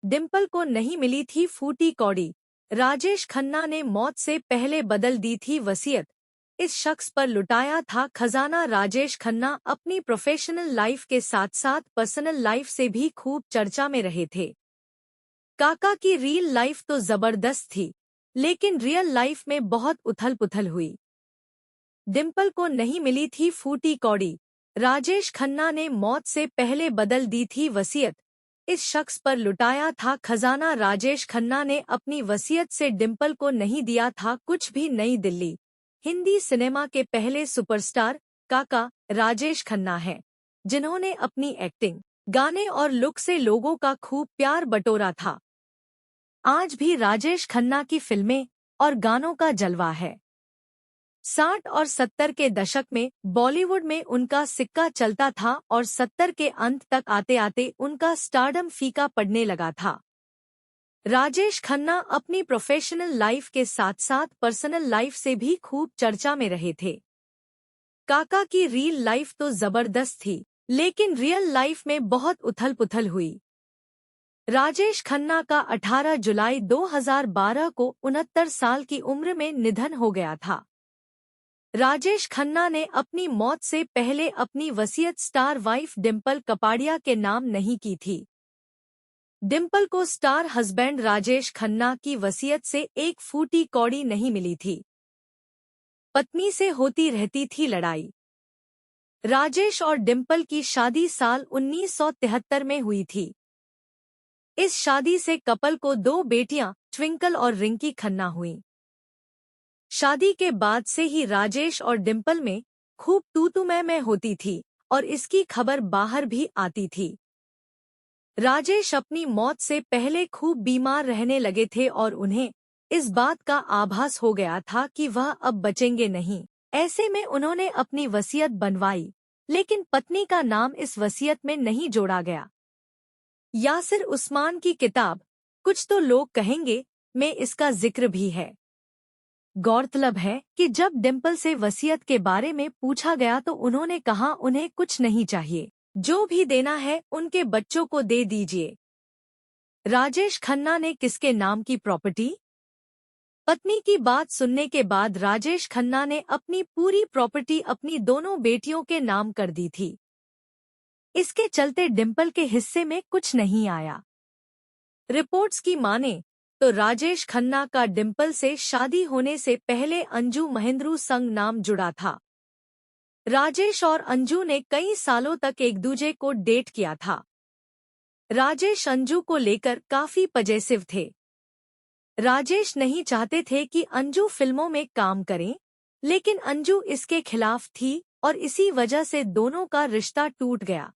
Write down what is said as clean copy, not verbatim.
डिम्पल को नहीं मिली थी फूटी कौड़ी। राजेश खन्ना ने मौत से पहले बदल दी थी वसीयत। इस शख्स पर लुटाया था खजाना। राजेश खन्ना अपनी प्रोफेशनल लाइफ के साथ साथ पर्सनल लाइफ से भी खूब चर्चा में रहे थे। काका की रियल लाइफ तो जबरदस्त थी, लेकिन रियल लाइफ में बहुत उथल पुथल हुई। डिम्पल को नहीं मिली थी फूटी कौड़ी। राजेश खन्ना ने मौत से पहले बदल दी थी वसीयत। इस शख्स पर लुटाया था खजाना। राजेश खन्ना ने अपनी वसीयत से डिम्पल को नहीं दिया था कुछ भी। नई दिल्ली। हिंदी सिनेमा के पहले सुपरस्टार काका राजेश खन्ना हैं, जिन्होंने अपनी एक्टिंग, गाने और लुक से लोगों का खूब प्यार बटोरा था। आज भी राजेश खन्ना की फिल्में और गानों का जलवा है। 60 और 70 के दशक में बॉलीवुड में उनका सिक्का चलता था और 70 के अंत तक आते आते उनका स्टारडम फीका पड़ने लगा था। राजेश खन्ना अपनी प्रोफेशनल लाइफ के साथ साथ पर्सनल लाइफ से भी खूब चर्चा में रहे थे। काका की रियल लाइफ तो जबरदस्त थी, लेकिन रियल लाइफ में बहुत उथल पुथल हुई। राजेश खन्ना का 18 जुलाई 2012 को 69 साल की उम्र में निधन हो गया था। राजेश खन्ना ने अपनी मौत से पहले अपनी वसीयत स्टार वाइफ डिम्पल कपाड़िया के नाम नहीं की थी। डिम्पल को स्टार हस्बैंड राजेश खन्ना की वसीयत से एक फूटी कौड़ी नहीं मिली थी। पत्नी से होती रहती थी लड़ाई। राजेश और डिम्पल की शादी साल 1973 में हुई थी। इस शादी से कपल को 2 बेटियां ट्विंकल और रिंकी खन्ना हुईं। शादी के बाद से ही राजेश और डिम्पल में खूब तू मैं होती थी और इसकी खबर बाहर भी आती थी। राजेश अपनी मौत से पहले खूब बीमार रहने लगे थे और उन्हें इस बात का आभास हो गया था कि वह अब बचेंगे नहीं। ऐसे में उन्होंने अपनी वसीयत बनवाई, लेकिन पत्नी का नाम इस वसीयत में नहीं जोड़ा गया। यासिर उस्मान की किताब कुछ तो लोग कहेंगे में इसका जिक्र भी है। गौरतलब है कि जब डिम्पल से वसीयत के बारे में पूछा गया तो उन्होंने कहा उन्हें कुछ नहीं चाहिए, जो भी देना है उनके बच्चों को दे दीजिए। राजेश खन्ना ने किसके नाम की प्रॉपर्टी? पत्नी की बात सुनने के बाद राजेश खन्ना ने अपनी पूरी प्रॉपर्टी अपनी दोनों बेटियों के नाम कर दी थी। इसके चलते डिम्पल के हिस्से में कुछ नहीं आया। रिपोर्ट्स की माने तो राजेश खन्ना का डिम्पल से शादी होने से पहले अंजू महेंद्रू संग नाम जुड़ा था। राजेश और अंजू ने कई सालों तक एक दूसरे को डेट किया था। राजेश अंजू को लेकर काफी पजेसिव थे। राजेश नहीं चाहते थे कि अंजू फिल्मों में काम करें, लेकिन अंजू इसके खिलाफ थी और इसी वजह से दोनों का रिश्ता टूट गया।